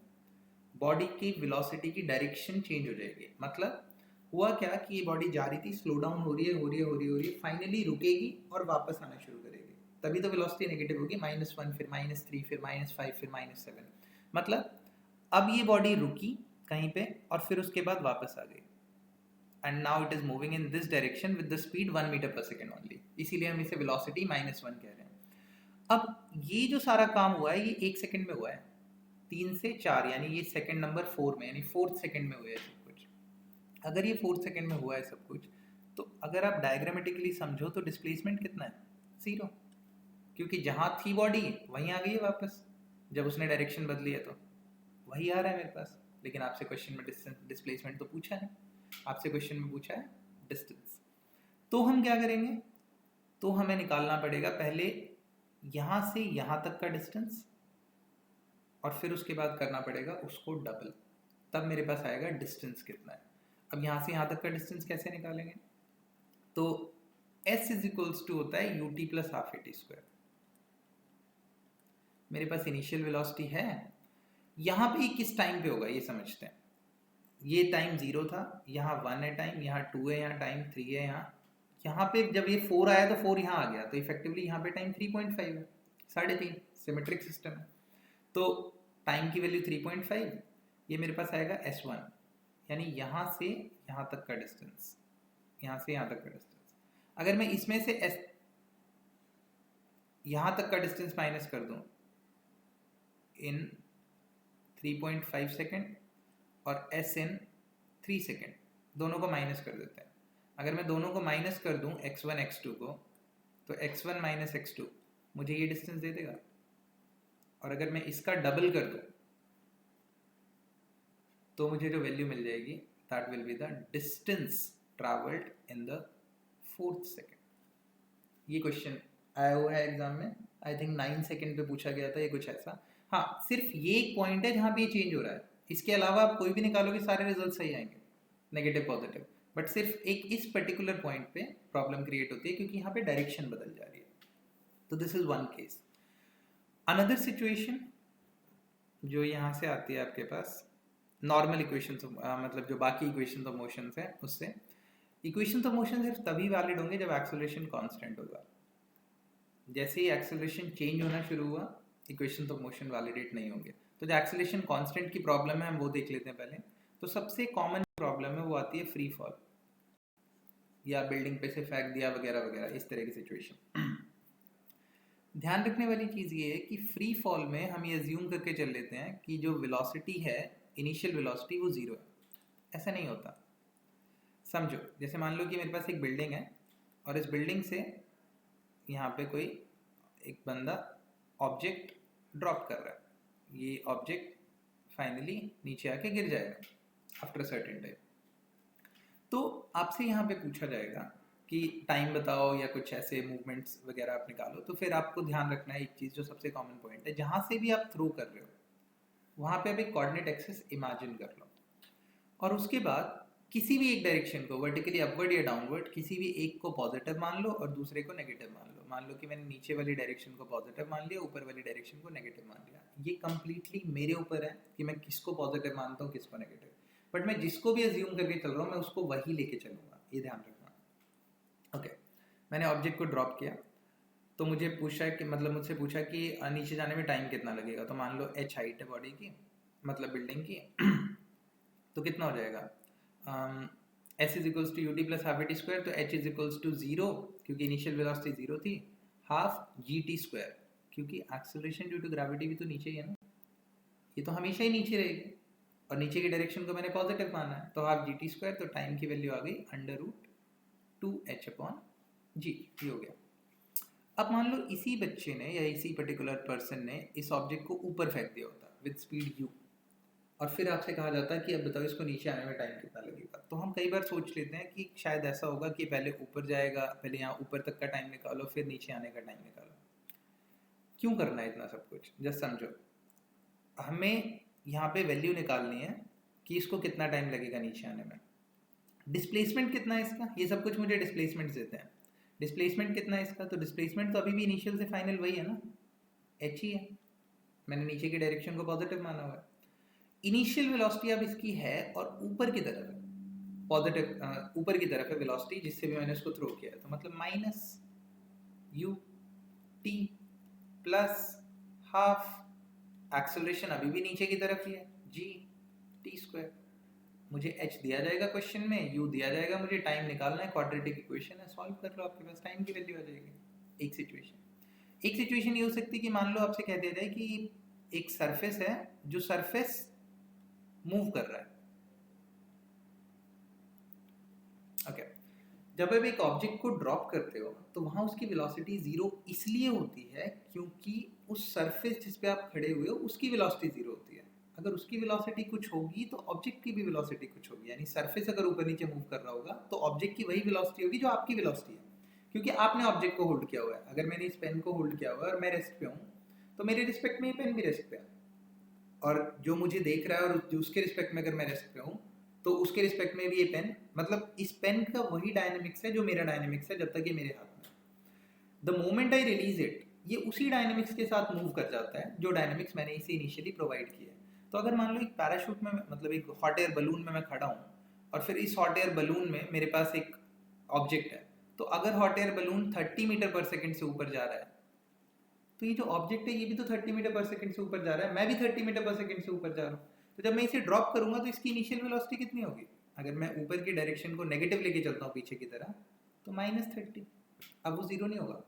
बॉडी की वेलोसिटी की डायरेक्शन चेंज हो जाएगी। मतलब हुआ क्या कि ये बॉडी जा रही थी, स्लो डाउन हो रही है, फाइनली रुकेगी और वापस आना शुरू करेगी, तभी तो वेलोसिटी नेगेटिव होगी, -1 फिर -3 फिर -5 फिर -7। मतलब अब ये बॉडी रुकी कहीं पे और फिर उसके बाद वापस आ गई, and now it is moving in this direction with the speed 1 metre पर सेकेंड ओनली, इसीलिए हम इसे वेलोसिटी -1 कह रहे हैं। अब ये जो सारा काम हुआ है ये 1 सेकेंड में हुआ है, 3 से 4 यानी ये सेकेंड नंबर 4 में, यानी 4th सेकेंड में हुआ है सब कुछ। अगर ये 4th सेकेंड में हुआ है सब कुछ, तो अगर आप डायग्रामेटिकली समझो तो डिस्प्लेसमेंट कितना है, 0, क्योंकि जहाँ थी बॉडी वहीं आ गई है वापस। जब उसने डायरेक्शन बदली है तो वही आ रहा है मेरे पास। लेकिन आपसे क्वेश्चन में डिस्टेंस डिस्प्लेसमेंट तो पूछा है, आपसे क्वेश्चन में पूछा है डिस्टेंस। तो हम क्या करेंगे, तो हमें निकालना पड़ेगा पहले यहाँ से यहाँ तक का डिस्टेंस, और फिर उसके बाद करना पड़ेगा उसको डबल, तब मेरे पास आएगा डिस्टेंस कितना है। अब यहाँ से यहाँ तक का डिस्टेंस कैसे निकालेंगे, तो s इज इक्वल्स टू होता है ut plus half at square. मेरे पास इनिशियल वेलोसिटी है, यहाँ पे किस टाइम पे होगा ये समझते हैं। ये टाइम 0 था, यहाँ 1 है टाइम, यहाँ 2 है, यहाँ टाइम 3 है, यहाँ पे जब ये 4 आया तो 4 यहाँ आ गया, तो इफेक्टिवली यहाँ पे टाइम 3.5 है, 3.5 सिमेट्रिक सिस्टम है। तो टाइम की वैल्यू 3.5, ये मेरे पास आएगा s1, यानी यहाँ से यहाँ तक का डिस्टेंस, यहाँ से यहाँ तक का डिस्टेंस। अगर मैं इसमें से s यहाँ तक का डिस्टेंस माइनस कर दूँ इन 3.5 सेकेंड और s इन 3 सेकेंड, दोनों को माइनस कर देते हैं। अगर मैं दोनों को माइनस कर दूँ x1 x2 को, तो x1 माइनस x2 मुझे ये डिस्टेंस दे देगा। और अगर मैं इसका डबल कर दूँ तो मुझे जो वैल्यू मिल जाएगी that will be the distance travelled in the 4th second. ये क्वेश्चन आया हुआ है एग्जाम में, आई थिंक 9 सेकेंड पे पूछा गया था, ये कुछ ऐसा। हाँ, सिर्फ ये एक पॉइंट है जहाँ पे ये चेंज हो रहा है, इसके अलावा आप कोई भी निकालोगे सारे रिजल्ट सही आएंगे, नेगेटिव पॉजिटिव। बट सिर्फ एक इस पर्टिकुलर पॉइंट पे प्रॉब्लम क्रिएट होती है क्योंकि यहाँ पे डायरेक्शन बदल जा रही है। तो this is one case. Another situation जो यहाँ से आती है आपके पास नॉर्मल इक्वेशन, मतलब जो बाकी इक्वेशन ऑफ मोशंस है उससे, इक्वेशन ऑफ मोशन सिर्फ तभी वैलिड होंगे जब एक्सेलरेशन कांस्टेंट होगा। जैसे ही एक्सेलरेशन चेंज होना शुरू हुआ, इक्वेशन ऑफ मोशन वैलिडेट नहीं होंगे। तो जो एक्सेलरेशन कांस्टेंट की प्रॉब्लम है हम वो देख लेते हैं पहले। तो सबसे कॉमन प्रॉब्लम है वो आती है फ्री फॉल, या बिल्डिंग पे से फेंक दिया वगैरह वगैरह, इस तरह की सिचुएशन। ध्यान रखने वाली चीज़ ये है कि फ्री फॉल में हम ये अज्यूम करके चल लेते हैं कि जो वेलोसिटी है, इनिशियल वेलोसिटी, वो 0 है। ऐसा नहीं होता। समझो, जैसे मान लो कि मेरे पास एक बिल्डिंग है और इस बिल्डिंग से यहाँ पे कोई एक बंदा ऑब्जेक्ट ड्रॉप कर रहा है। ये ऑब्जेक्ट फाइनली नीचे आके गिर जाएगा आफ्टर सर्टेन टाइम। तो आपसे यहाँ पे पूछा जाएगा कि टाइम बताओ या कुछ ऐसे मूवमेंट्स वगैरह आप निकालो। तो फिर आपको ध्यान रखना है एक चीज़ जो सबसे कॉमन पॉइंट है, जहाँ से भी आप थ्रो कर रहे हो वहाँ पे आप एक कोऑर्डिनेट एक्सिस इमेजिन कर लो, और उसके बाद किसी भी एक डायरेक्शन को वर्टिकली अपवर्ड या डाउनवर्ड, किसी भी एक को पॉजिटिव मान लो और दूसरे को नेगेटिव मान लो। मान लो कि मैंने नीचे वाली डायरेक्शन को पॉजिटिव मान लिया, ऊपर वाली डायरेक्शन को नेगेटिव मान लिया। ये कंप्लीटली मेरे ऊपर है कि मैं किसको पॉजिटिव मानता हूँ, किसको नेगेटिव। बट मैं जिसको भी अज्यूम करके चल रहा हूँ मैं उसको वही लेके चलूँगा, ये ध्यान रखना। ओके, मैंने ऑब्जेक्ट को ड्रॉप किया तो मुझे पूछा कि मतलब मुझसे पूछा कि नीचे जाने में टाइम कितना लगेगा। तो मान लो h हाइट है बॉडी की, मतलब बिल्डिंग की, तो कितना हो जाएगा, s is equals to ut plus half at square. तो h इज इक्वल्स टू 0 क्योंकि इनिशियल वेलोसिटी 0 थी, हाफ gt स्क्वायर क्योंकि एक्सेलरेशन ड्यू टू ग्रेविटी भी तो नीचे ही है ना, ये तो हमेशा ही नीचे रहेगी और नीचे की डायरेक्शन को मैंने पॉजिटिव माना है, तो हाफ gt स्क्वायर। तो टाइम की वैल्यू आ गई √2h/g, ये हो गया। अब मान लो इसी बच्चे ने या इसी पर्टिकुलर पर्सन ने इस ऑब्जेक्ट को ऊपर फेंक दिया होता विद स्पीड u, और फिर आपसे कहा जाता है कि अब बताओ इसको नीचे आने में टाइम कितना लगेगा। तो हम कई बार सोच लेते हैं कि शायद ऐसा होगा कि पहले ऊपर जाएगा, पहले यहाँ ऊपर तक का टाइम निकालो, फिर नीचे आने का टाइम निकालो। क्यों करना है इतना सब कुछ, जस्ट समझो। हमें यहाँ पे वैल्यू निकालनी है कि इसको कितना टाइम लगेगा नीचे आने में, डिस्प्लेसमेंट कितना है इसका, ये सब कुछ मुझे डिस्प्लेसमेंट देते हैं। डिस्प्लेसमेंट कितना है इसका, तो डिस्प्लेसमेंट तो अभी भी इनिशियल से फाइनल वही है ना, h ही है, मैंने नीचे की डायरेक्शन को पॉजिटिव माना हुआ है। इनिशियल वेलोसिटी अब इसकी है और ऊपर की तरफ है, पॉजिटिव ऊपर की तरफ है वेलोसिटी जिससे भी मैंने उसको थ्रो किया है। तो मतलब minus u t plus half, acceleration अभी भी नीचे की तरफ ही है, g t स्क्वायर। मुझे h दिया जाएगा क्वेश्चन में, u दिया जाएगा, मुझे टाइम निकालना है, क्वाड्रेटिक इक्वेशन है, सॉल्व कर लो, आपके पास टाइम की वैल्यू आ जाएगी। एक सिचुएशन ये हो सकती है कि मान लो आपसे कह दिया जाए कि एक सरफेस है जो सरफेस मूव कर रहा है। ओके, जब आप एक ऑब्जेक्ट को ड्रॉप करते हो तो वहां उसकी वेलोसिटी 0 इसलिए होती है क्योंकि उस सरफेस जिस पे आप खड़े हुए हो उसकी वेलोसिटी 0 होती है। अगर उसकी वेलोसिटी कुछ होगी तो ऑब्जेक्ट की भी वेलोसिटी कुछ होगी, यानी सरफेस अगर ऊपर नीचे मूव कर रहा होगा तो ऑब्जेक्ट की वही वेलोसिटी होगी जो आपकी वेलोसिटी है, क्योंकि आपने ऑब्जेक्ट को होल्ड किया हुआ है। अगर मैंने इस पेन को होल्ड किया हुआ है और मैं रेस्ट पे हूँ, तो मेरे रिस्पेक्ट में ये पेन भी रेस्ट पे है, और जो मुझे देख रहा है और जो उसके रिस्पेक्ट में अगर मैं रेस्ट पे हूँ तो उसके रिस्पेक्ट में भी ये पेन, मतलब इस पेन का वही डायनेमिक्स है जो मेरा डायनेमिक्स है जब तक ये मेरे हाथ में। The moment I release it, ये उसी डायनेमिक्स के साथ मूव कर जाता है जो डायनेमिक्स मैंने इसे इनिशियली प्रोवाइड किया है। तो अगर मान लो एक पैराशूट में, मतलब एक हॉट एयर बलून में मैं खड़ा हूँ, और फिर इस हॉट एयर बलून में मेरे पास एक ऑब्जेक्ट है, तो अगर हॉट एयर बलून 30 मीटर पर सेकेंड से ऊपर जा रहा है, तो ये जो ऑब्जेक्ट है ये भी तो 30 मीटर पर सेकेंड से ऊपर जा रहा है, मैं भी 30 मीटर पर सेकेंड से ऊपर जा रहा हूँ। तो जब मैं इसे ड्रॉप करूंगा तो इसकी इनिशियल वेलोसिटी कितनी होगी? अगर मैं ऊपर की डायरेक्शन को नेगेटिव लेके चलता हूँ पीछे की तरह, तो -30, अब वो जीरो नहीं होगा।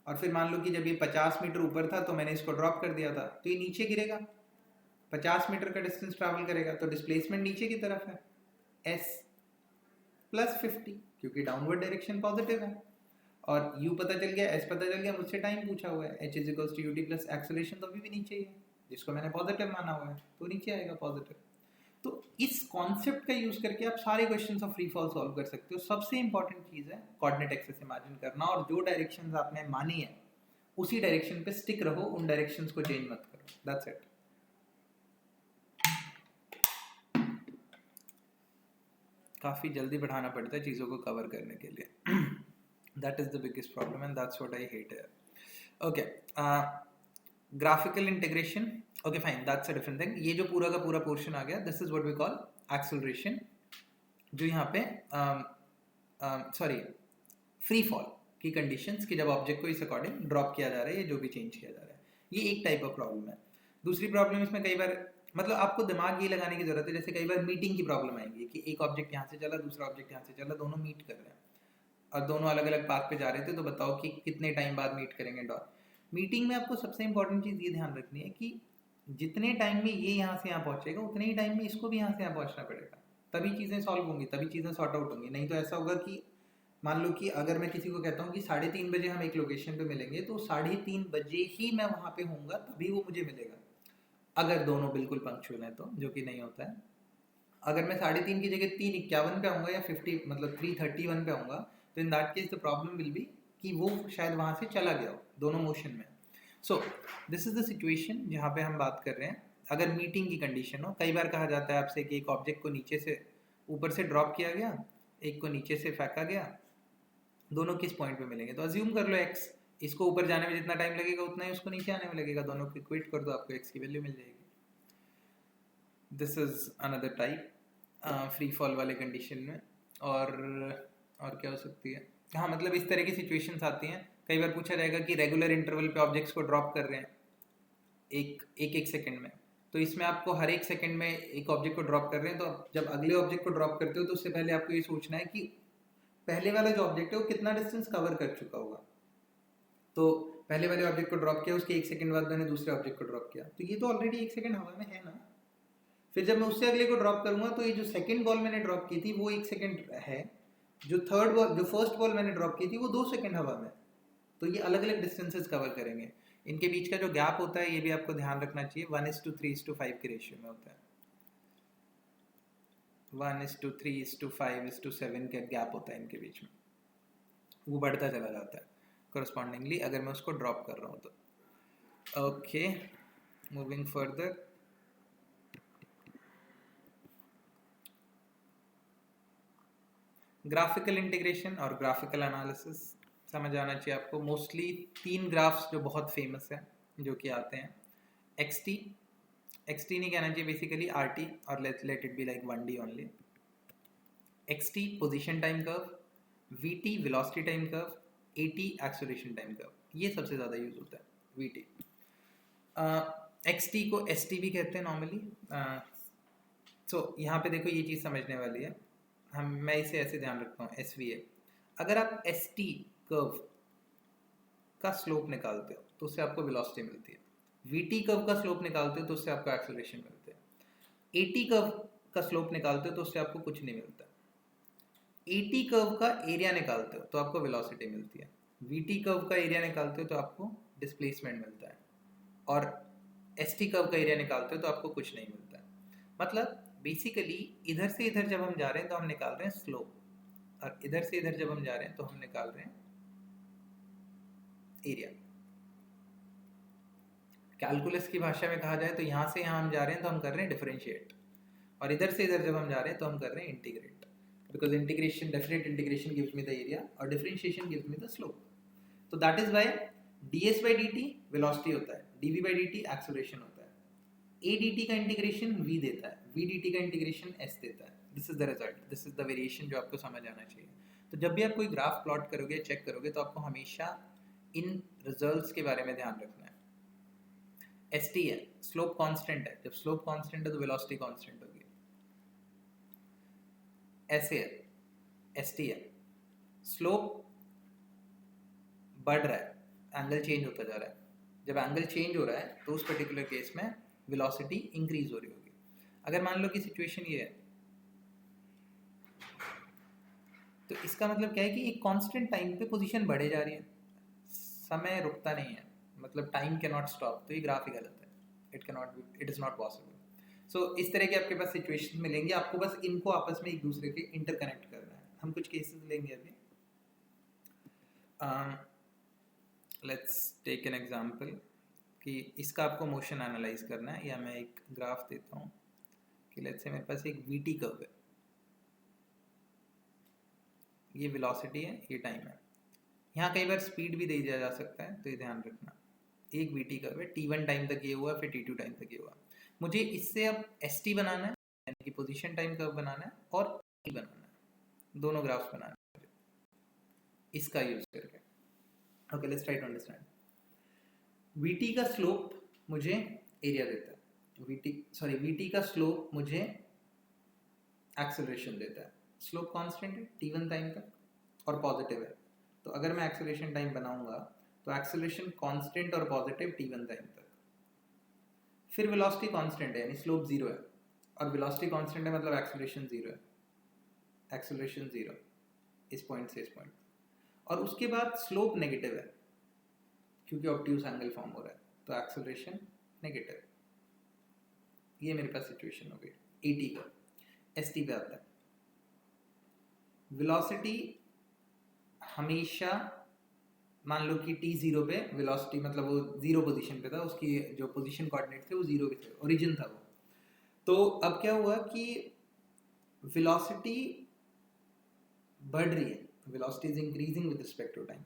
और फिर मान लो कि जब ये 50 मीटर ऊपर था तो मैंने इसको ड्रॉप कर दिया था, तो ये नीचे गिरेगा, 50 मीटर का डिस्टेंस ट्रैवल करेगा, तो डिस्प्लेसमेंट नीचे की तरफ है, s +50, क्योंकि डाउनवर्ड डायरेक्शन पॉजिटिव है। और u पता चल गया, s पता चल गया, मुझसे टाइम पूछा हुआ है, h = ut प्लस एक्सेलरेशन तो अभी भी नीचे ही है, जिसको मैंने पॉजिटिव माना हुआ है, तो नीचे आएगा पॉजिटिव। तो इस कॉन्सेप्ट का यूज करके आप सारे questions of free fall solve कर सकते हो। सबसे इंपॉर्टेंट चीज है कोऑर्डिनेट एक्सेस इमेजिन करना, और जो डायरेक्शंस आपने मानी है उसी डायरेक्शन पे स्टिक रहो, उन डायरेक्शंस को चेंज मत करो, दैट्स इट। काफी जल्दी बढ़ाना पड़ता है चीजों को कवर करने के लिए, that is the biggest problem and that's what I hate here. Okay, graphical integration, okay fine, that's a different thing. ये जो पूरा का पूरा पोर्शन आ गया, this is what we call acceleration, जो यहाँ पे सॉरी फ्री फॉल की कंडीशंस कि जब ऑब्जेक्ट को इस अकॉर्डिंग ड्रॉप किया जा रहा है या जो भी चेंज किया जा रहा है, ये एक टाइप ऑफ प्रॉब्लम है। दूसरी प्रॉब्लम इसमें कई बार, मतलब आपको दिमाग ये लगाने की जरूरत है, जैसे कई बार मीटिंग की प्रॉब्लम आएगी कि एक ऑब्जेक्ट यहाँ से चला, दूसरा ऑब्जेक्ट यहाँ से चला, दोनों मीट कर रहे हैं और दोनों अलग अलग पाथ पे जा रहे थे, तो बताओ कि कितने टाइम बाद मीट करेंगे डॉट। मीटिंग में आपको सबसे इंपॉर्टेंट चीज़ ये ध्यान रखनी है कि जितने टाइम में ये यहाँ से यहाँ पहुँचेगा उतने ही टाइम में इसको भी यहाँ से यहाँ पहुँचना पड़ेगा, तभी चीज़ें सॉल्व होंगी, तभी चीज़ें सॉर्ट आउट होंगी। नहीं तो ऐसा होगा कि मान लो कि अगर मैं किसी को कहता हूँ कि 3:30 बजे हम एक लोकेशन पे मिलेंगे, तो 3:30 बजे ही मैं वहाँ पे होऊंगा, तभी वो मुझे मिलेगा, अगर दोनों बिल्कुल पंक्चुअल हैं तो, जो कि नहीं होता है। अगर मैं 3:30 की जगह 3:51 पे आऊँगा या 50 मतलब 3:31 पे आऊँगा, तो in that case the problem will be कि वो शायद वहाँ से चला गया हो, दोनों मोशन में। So this is the situation जहाँ पे हम बात कर रहे हैं। अगर मीटिंग की कंडीशन हो, कई बार कहा जाता है आपसे कि एक ऑब्जेक्ट को नीचे से ऊपर से ड्रॉप किया गया, एक को नीचे से फेंका गया, दोनों किस पॉइंट पे मिलेंगे, तो अज्यूम कर लो x, इसको ऊपर जाने में जितना टाइम लगेगा उतना ही उसको नीचे आने में लगेगा, दोनों को इक्वेट कर दो, आपको x की वैल्यू मिल जाएगी। This is another type free fall वाले कंडीशन में। और क्या हो सकती है, हाँ मतलब इस तरह की सिचुएशंस आती हैं, कई बार पूछा जाएगा कि रेगुलर इंटरवल पे ऑब्जेक्ट्स को ड्रॉप कर रहे हैं एक सेकंड में, तो इसमें आपको हर एक सेकंड में एक ऑब्जेक्ट को ड्रॉप कर रहे हैं, तो जब अगले ऑब्जेक्ट को ड्रॉप करते हो तो उससे पहले आपको ये सोचना है कि पहले वाला जो ऑब्जेक्ट है वो कितना डिस्टेंस कवर कर चुका होगा। तो पहले वाले ऑब्जेक्ट को ड्रॉप किया, उसके एक सेकंड बाद मैंने दूसरे ऑब्जेक्ट को ड्रॉप किया, तो ये तो ऑलरेडी एक सेकंड हवा में है ना। फिर जब मैं उससे अगले को ड्रॉप करूंगा तो ये जो सेकंड बॉल मैंने ड्रॉप की थी वो 1 सेकंड है, जो फर्स्ट बॉल मैंने ड्रॉप की थी वो 2 सेकंड हवा में, तो ये अलग अलग डिस्टेंसेस कवर करेंगे। इनके बीच का जो गैप होता है ये भी आपको ध्यान रखना चाहिए, 1:3:5 के रेशियो में होता है, 1:3:5:7 का गैप होता है इनके बीच में, वो बढ़ता चला जाता है करस्पॉन्डिंगली अगर मैं उसको ड्रॉप कर रहा हूँ तो। Okay, moving further, graphical integration और ग्राफिकल एनालिसिस समझ आना चाहिए आपको। मोस्टली 3 ग्राफ्स जो बहुत फेमस है जो कि आते हैं, XT नहीं कहना चाहिए बेसिकली, RT, और let it be like 1D only. XT position time curve, VT velocity time curve, AT acceleration time curve, ये सबसे ज़्यादा यूज होता है VT। XT को ST भी कहते हैं नॉर्मली। सो यहाँ पे देखो ये चीज़ समझने वाली है, मैं इसे ऐसे ध्यान रखता हूँ SVA। अगर आप ST कर्व का स्लोप निकालते हो तो उससे आपको वेलोसिटी मिलती है, VT कर्व का स्लोप निकालते हो तो उससे आपको एक्सेलरेशन मिलती है, AT कर्व का स्लोप निकालते हो तो उससे आपको कुछ नहीं मिलता, AT कर्व का एरिया निकालते हो तो आपको वेलोसिटी मिलती है, VT कर्व का एरिया निकालते हो तो आपको डिस्प्लेसमेंट मिलता है, और एस टी कर्व का एरिया निकालते हो तो आपको कुछ नहीं मिलता है। मतलब बेसिकली इधर से इधर जब हम जा रहे हैं तो हम निकाल रहे हैं स्लोप, और इधर से इधर जब हम जा रहे हैं तो हम निकाल रहे हैं एरिया। कैलकुलस की भाषा में कहा जाए तो यहाँ से यहाँ हम जा रहे हैं तो हम कर रहे हैं डिफरेंशिएट, और इधर से इधर जब हम जा रहे हैं तो हम कर रहे हैं integrate, because integration, definite integration gives me the area और differentiation gives me the slope. तो that is why ds by dt velocity होता है, dv by dt एक्सेलरेशन होता है, a dt का इंटीग्रेशन v देता है, v dt का इंटीग्रेशन s देता है। This is the result, this is the variation जो आपको समझ आना चाहिए। तो जब भी आप कोई ग्राफ प्लॉट करोगे, चेक करोगे, तो आपको हमेशा इन रिजल्ट्स के बारे में ध्यान रखना है। एस टी है, स्लोप कांस्टेंट है, जब स्लोप कांस्टेंट है तो वेलोसिटी कांस्टेंट होगी। ऐसे है, एस टी है, स्लोप बढ़ रहा है, एंगल चेंज होता जा रहा है, जब एंगल चेंज हो रहा है तो उस पर्टिकुलर केस में वेलोसिटी इंक्रीज हो रही होगी। अगर मान लो कि सिचुएशन ये है, तो इसका मतलब क्या है कि एक कांस्टेंट टाइम पे पोजीशन बढ़े जा रही है, समय रुकता नहीं है, मतलब टाइम कैन नॉट स्टॉप, तो ये ग्राफ ही गलत है, it can not be, it is not possible. So इस तरह के आपके पास सिचुएशन मिलेंगे, आपको बस इनको आपस में एक दूसरे के इंटरकनेक्ट करना है। हम कुछ केसेस लेंगे अभी। लेट्स टेक एन एग्जांपल कि इसका आपको मोशन एनालाइज करना है, या मैं एक ग्राफ देता हूँ कि लेट्स से मेरे पास एक वीटी कर्व है, ये वेलोसिटी है, ये टाइम है। यहाँ कई बार स्पीड भी दे दिया जा सकता है, तो ये ध्यान रखना। एक वीटी कर्व है, t1 टाइम तक ये हुआ, फिर t2 टाइम तक ये हुआ। मुझे इससे अब st बनाना है, यानी कि पोजीशन टाइम कर्व बनाना है, और t बनाना है, दोनों ग्राफ्स बनाना है इसका यूज करके। Okay, let's try to understand. VT का स्लोप मुझे एरिया देता है, वीटी का स्लोप मुझे एक्सेलरेशन देता है। स्लोप कांस्टेंट है t1 टाइम तक और पॉजिटिव है, तो अगर मैं एक्सेलरेशन टाइम बनाऊंगा तो एक्सेलरेशन कांस्टेंट और पॉजिटिव t1 टाइम तक। फिर वेलोसिटी कांस्टेंट है, यानी स्लोप जीरो है, और वेलोसिटी कांस्टेंट है मतलब एक्सेलरेशन जीरो है, एक्सेलरेशन जीरो इस पॉइंट से इस पॉइंट। और उसके बाद स्लोप नेगेटिव है क्योंकि ऑब्ट्यूज एंगल फॉर्म हो रहा है, तो एक्सेलरेशन नेगेटिव। ये मेरे पास सिचुएशन हो गई एटी का। एसटी पे आता है, वेलोसिटी हमेशा मान लो कि t जीरो पे वेलोसिटी, मतलब वो जीरो पोजीशन पे था, उसकी जो पोजीशन कोऑर्डिनेट थे वो जीरो पे थे, ओरिजिन था वो। तो अब क्या हुआ कि वेलोसिटी बढ़ रही है, velocity is increasing with respect to time.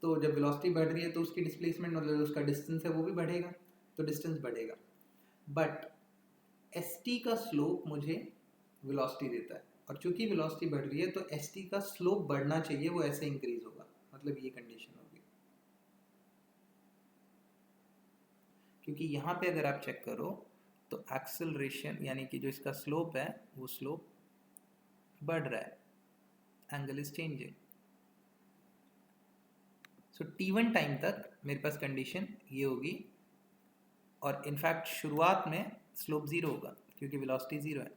तो जब वेलोसिटी बढ़ रही है तो उसकी डिस्प्लेसमेंट, मतलब उसका डिस्टेंस है वो भी बढ़ेगा, तो डिस्टेंस बढ़ेगा। बट st का स्लोप मुझे वेलोसिटी देता है, और चूंकि वेलोसिटी बढ़ रही है तो st का स्लोप बढ़ना चाहिए, वो ऐसे इंक्रीज होगा, मतलब ये कंडीशन होगी। क्योंकि यहाँ पे अगर आप चेक करो तो एक्सेलरेशन यानी कि जो इसका स्लोप है वो स्लोप बढ़ रहा है, angle is changing. So t1 time तक मेरे पास कंडीशन ये होगी, और इनफैक्ट शुरुआत में स्लोप जीरो होगा क्योंकि वेलोसिटी जीरो है।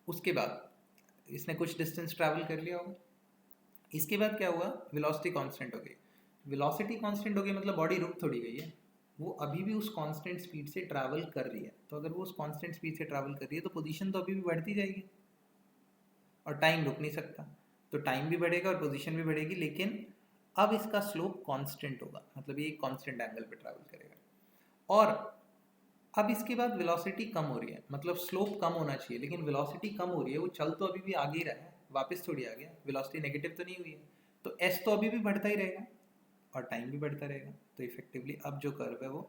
उसके बाद इसने कुछ डिस्टेंस ट्रैवल कर लिया होगा, इसके बाद क्या हुआ, वेलोसिटी कांस्टेंट हो गई। वेलोसिटी कांस्टेंट हो गई मतलब बॉडी रुक थोड़ी गई है, वो अभी भी उस कांस्टेंट स्पीड से ट्रैवल कर रही है। तो अगर वो उस कांस्टेंट स्पीड से ट्रैवल कर रही है तो पोजीशन तो अभी भी बढ़ती जाएगी, और टाइम रुक नहीं सकता, तो टाइम भी बढ़ेगा और पोजीशन भी बढ़ेगी, लेकिन अब इसका स्लोप कांस्टेंट होगा, मतलब ये कांस्टेंट एंगल पे ट्रैवल करेगा। और अब इसके बाद वेलोसिटी कम हो रही है, मतलब स्लोप कम होना चाहिए, लेकिन वेलोसिटी कम हो रही है, वो चल तो अभी भी आगे ही रहा है, वापस थोड़ी आ गया, वेलोसिटी नेगेटिव तो नहीं हुई है, तो एस तो अभी भी बढ़ता ही रहेगा और टाइम भी बढ़ता रहेगा। तो इफेक्टिवली अब जो कर्व है वो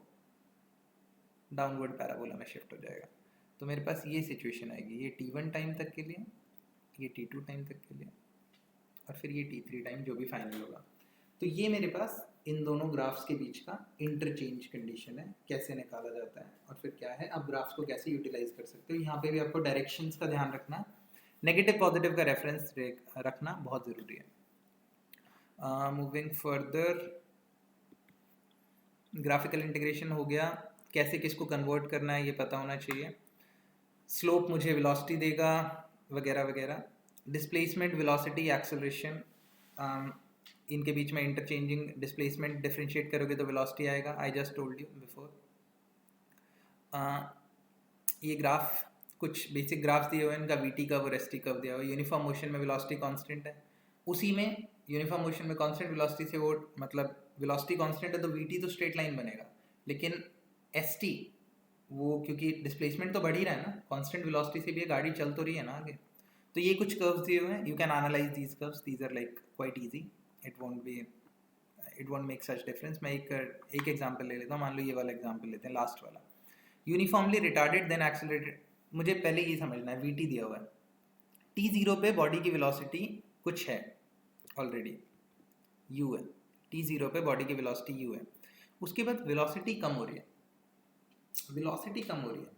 डाउनवर्ड पैराबोला में शिफ्ट हो जाएगा। तो मेरे पास ये सिचुएशन आएगी, ये t1 टाइम तक के लिए, ये t2 टाइम तक के लिए, और फिर ये t3 टाइम जो भी फाइनल होगा। तो ये मेरे पास इन दोनों ग्राफ्स के बीच का इंटरचेंज कंडीशन है, कैसे निकाला जाता है और फिर क्या है, आप ग्राफ्स को कैसे यूटिलाइज कर सकते हो। यहाँ पे भी आपको डायरेक्शंस का ध्यान रखना, नेगेटिव पॉजिटिव का रेफरेंस रखना बहुत ज़रूरी है। मूविंग फर्दर, ग्राफिकल इंटीग्रेशन हो गया, कैसे किसको कन्वर्ट करना है ये पता होना चाहिए। स्लोप मुझे वेलोसिटी देगा वगैरह वगैरह, डिस्प्लेसमेंट, वेलोसिटी, एक्सेलरेशन, इनके बीच में इंटरचेंजिंग डिस्प्लेसमेंट डिफरेंशिएट करोगे तो वेलोसिटी आएगा, I just told you before. ये ग्राफ कुछ बेसिक ग्राफ्स दिए हुए हैं, इनका वीटी कर्व और एसटी कर्व दिया हुआ है। यूनिफॉर्म मोशन में वेलोसिटी कांस्टेंट है, उसी में यूनिफॉर्म मोशन में कांस्टेंट वेलोसिटी से वो मतलब वेलोसिटी कांस्टेंट है तो वीटी तो स्ट्रेट लाइन बनेगा, लेकिन एसटी वो क्योंकि डिस्प्लेसमेंट तो बढ़ ही रहा है ना, कांस्टेंट वेलोसिटी से भी ये गाड़ी चल तो रही है ना आगे। तो ये कुछ कर्व्स दिए हुए हैं, you can analyse these curves, these are like quite easy, it won't make such difference. मैं एक एग्जांपल ले लेता हूँ, मान लो ये वाला एग्जांपल लेते हैं, लास्ट वाला। यूनिफॉर्मली रिटार्डेड देन एक्सेलरेटेड, मुझे पहले ये समझना है, वीटी दिया हुआ है, t0 पे बॉडी की वेलोसिटी कुछ है ऑलरेडी, u है, t0 पे बॉडी की वेलोसिटी u है। उसके बाद वेलोसिटी कम हो रही है, वेलोसिटी कम हो रही है,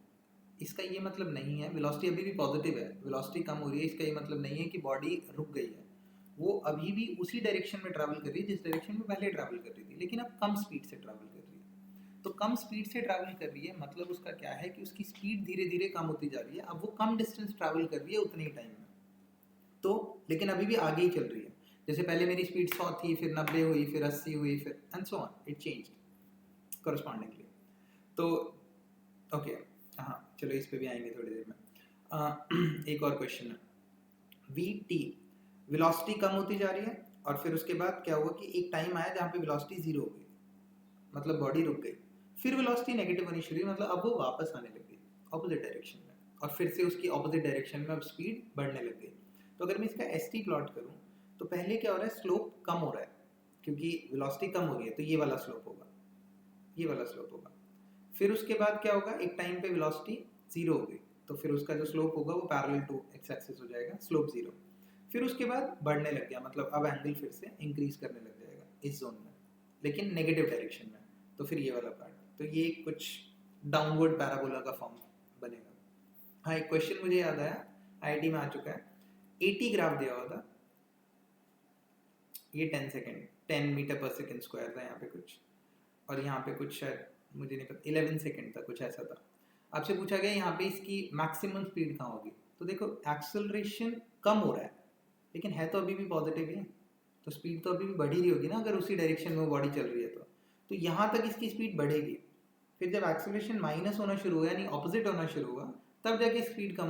इसका ये मतलब नहीं है, वेलोसिटी अभी भी पॉजिटिव है, वेलोसिटी कम हो रही है इसका ये मतलब नहीं है कि बॉडी रुक गई है, वो अभी भी उसी डायरेक्शन में ट्रैवल कर रही है जिस डायरेक्शन में पहले ट्रैवल कर रही थी, लेकिन अब कम स्पीड से ट्रैवल कर रही है। तो कम स्पीड से ट्रैवल कर रही है मतलब उसका क्या है कि उसकी स्पीड धीरे धीरे कम होती जा रही है, अब वो कम डिस्टेंस ट्रैवल कर रही है उतने ही टाइम में, तो लेकिन अभी भी आगे ही चल रही है। जैसे पहले मेरी स्पीड 100 थी, फिर 90 हुई, फिर 80 हुई, फिर and so on, it changed correspondingly. तो ओके, हाँ चलो इस पे भी आएंगे थोड़ी देर में। एक और क्वेश्चन है, वी टी वेलोसिटी कम होती जा रही है और फिर उसके बाद क्या हुआ कि एक टाइम आया जहाँ पे वेलोसिटी जीरो हो गई, मतलब बॉडी रुक गई, फिर वेलोसिटी नेगेटिव होनी शुरू हुई, मतलब अब वो वापस आने लग गई ऑपोजिट डायरेक्शन में, और फिर से उसकी ऑपोजिट डायरेक्शन में अब स्पीड बढ़ने लग गई। तो अगर मैं इसका एस टी प्लॉट करूँ तो पहले क्या हो रहा है, स्लोप कम हो रहा है क्योंकि वेलोसिटी कम हो रही है, तो ये वाला स्लोप होगा, ये वाला स्लोप होगा। फिर उसके बाद क्या होगा, एक टाइम पे वेलोसिटी जीरो हो गई, तो फिर उसका जो स्लोप होगा वो पैरेलल टू एक्स एक्सिस हो जाएगा, स्लोप जीरो। फिर उसके बाद बढ़ने लग गया, मतलब अब एंगल फिर से इंक्रीज करने लग जाएगा इस जोन में, लेकिन नेगेटिव डायरेक्शन में, तो फिर ये वाला पार्ट, तो ये कुछ डाउनवर्ड पैराबोला का फॉर्म बनेगा। हाँ एक क्वेश्चन मुझे याद आया, आईआईटी में आ चुका है, 80 ग्राफ दिया हुआ था, ये 10 सेकेंड 10 मीटर पर सेकेंड स्क्वायर था यहाँ पे कुछ, और यहाँ पे कुछ शायद मुझे नहीं पता 11 सेकेंड था, कुछ ऐसा था। आपसे पूछा गया यहाँ पे इसकी मैक्सिमम स्पीड कहाँ होगी, तो देखो एक्सेलरेशन कम हो रहा है लेकिन है तो अभी भी पॉजिटिव ही, तो स्पीड तो अभी भी बढ़ ही रही होगी ना अगर उसी डायरेक्शन में वो बॉडी चल रही है तो यहाँ तक इसकी स्पीड बढ़ेगी। फिर जब एक्सेलरेशन माइनस होना शुरू हुआ यानी ऑपोजिट होना शुरू हुआ, तब जाके स्पीड कम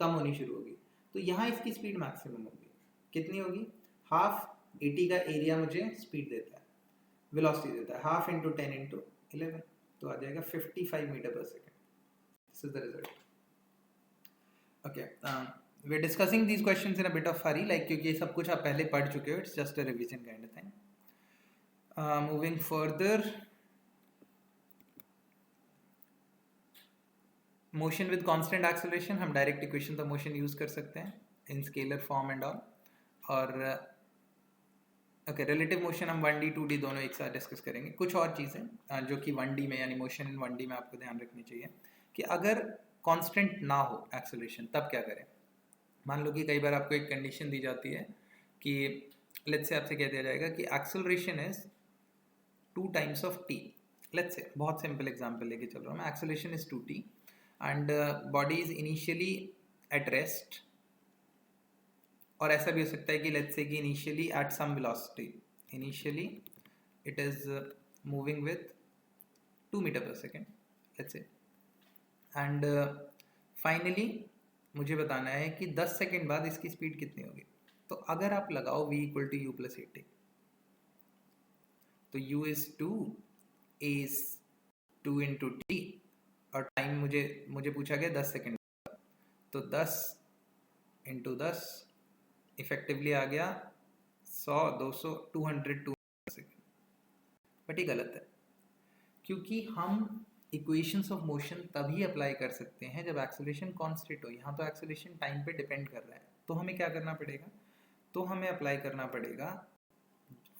होनी शुरू होगी, तो यहाँ इसकी स्पीड मैक्सिमम होगी। कितनी होगी, हाफ 80 का एरिया मुझे स्पीड देता है, वेलोसिटी देता है, हाफ इंटू 10 इंटू 11, तो आ जाएगा 55 मीटर पर second. This is the result. Okay, we're discussing these questions in a bit of hurry, like क्योंकि ये सब कुछ आप पहले पढ़ चुके हो, it's just a revision kind of thing. Moving further, motion with constant acceleration, हम direct equation of motion use कर सकते हैं in scalar form and all, और okay, relative motion हम 1D 2D दोनों एक साथ डिस्कस करेंगे। कुछ और चीज़ें जो कि 1D में यानी मोशन इन 1D में आपको ध्यान रखनी चाहिए कि अगर कांस्टेंट ना हो एक्सेलरेशन तब क्या करें। मान लो कि कई बार आपको एक कंडीशन दी जाती है कि लेट्स से आपसे कह दिया जाएगा कि acceleration is 2 times of T, let's say बहुत सिंपल एग्जांपल लेके चल रहा हूँ मैं, acceleration is 2t and body is initially at rest, और ऐसा भी हो सकता है कि लेट्स से कि initially at some velocity, initially it is moving with 2 metre पर second let's say, and finally मुझे बताना है कि 10 सेकेंड बाद इसकी स्पीड कितनी होगी। तो अगर आप लगाओ v equal to U plus 80, तो u is 2, a is 2 into T, और टाइम मुझे पूछा गया 10 सेकेंड, तो 10 इंटू 10 इफेक्टिवली आ गया 100, 200, 200 सेकेंड। बट ये गलत है क्योंकि हम इक्वेशंस ऑफ मोशन तभी अप्लाई कर सकते हैं जब एक्सेलरेशन कांस्टेंट हो। यहाँ तो एक्सेलरेशन टाइम पे डिपेंड कर रहा है, तो हमें क्या करना पड़ेगा, तो हमें अप्लाई करना पड़ेगा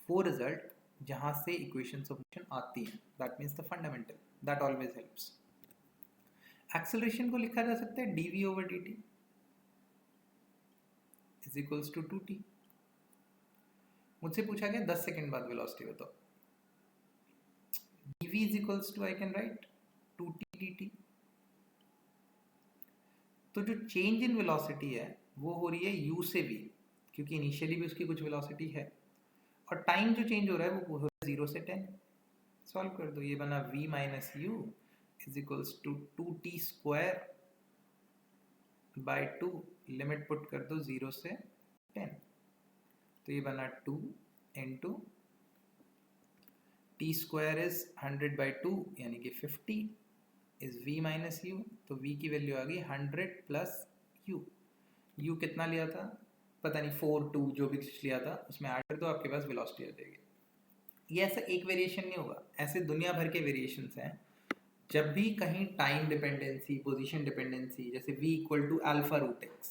वो रिजल्ट जहाँ से इक्वेशंस ऑफ मोशन आती हैं, that means the fundamental, that always helps. Acceleration को लिखा जा सकता है dv over dt is equals to 2t। मुझसे पूछा गया 10 सेकेंड बाद वेलोसिटी बताओ, dv is equals to I can write 2t dt। तो जो चेंज इन वेलोसिटी है वो हो रही है u से v, क्योंकि इनिशियली भी उसकी कुछ वेलोसिटी है, और टाइम जो चेंज हो रहा है वो हो रहा है 0 से 10। सॉल्व कर दो, ये बना v minus U is equals to 2t square by 2, limit put कर दो 0 से 10, तो ये बना 2 into T square is 100 by 2 यानी कि 50 इज v माइनस यू, तो v की वैल्यू आ गई 100 प्लस u कितना लिया था पता नहीं, 4 2 जो भी लिया था उसमें ऐड कर दो, आपके पास वेलोसिटी आ जाएगी। ये ऐसा एक वेरिएशन नहीं होगा, ऐसे दुनिया भर के वेरिएशंस हैं। जब भी कहीं टाइम डिपेंडेंसी, पोजीशन डिपेंडेंसी, जैसे v equal to alpha root X,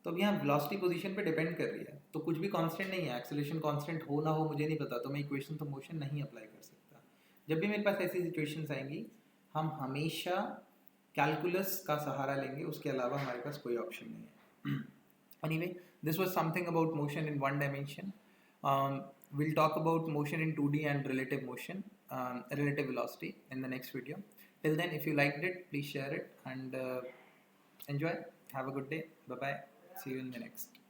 तो अब यहाँ वेलोसिटी पोजीशन पे डिपेंड कर रही है, तो कुछ भी कांस्टेंट नहीं है। एक्सेलरेशन कांस्टेंट हो ना हो मुझे नहीं पता, तो मैं इक्वेशन ऑफ मोशन नहीं अप्लाई कर सकता। जब भी मेरे पास ऐसी सिचुएशंस आएंगी, हम हमेशा कैलकुलस का सहारा लेंगे, उसके अलावा हमारे पास कोई ऑप्शन नहीं है। Anyway, this was something about motion in one dimension. We'll talk about motion in 2D and relative motion, relative velocity in the next video. Till then, if you liked it, please share it and enjoy. Have a good day. Bye bye. See you in the next.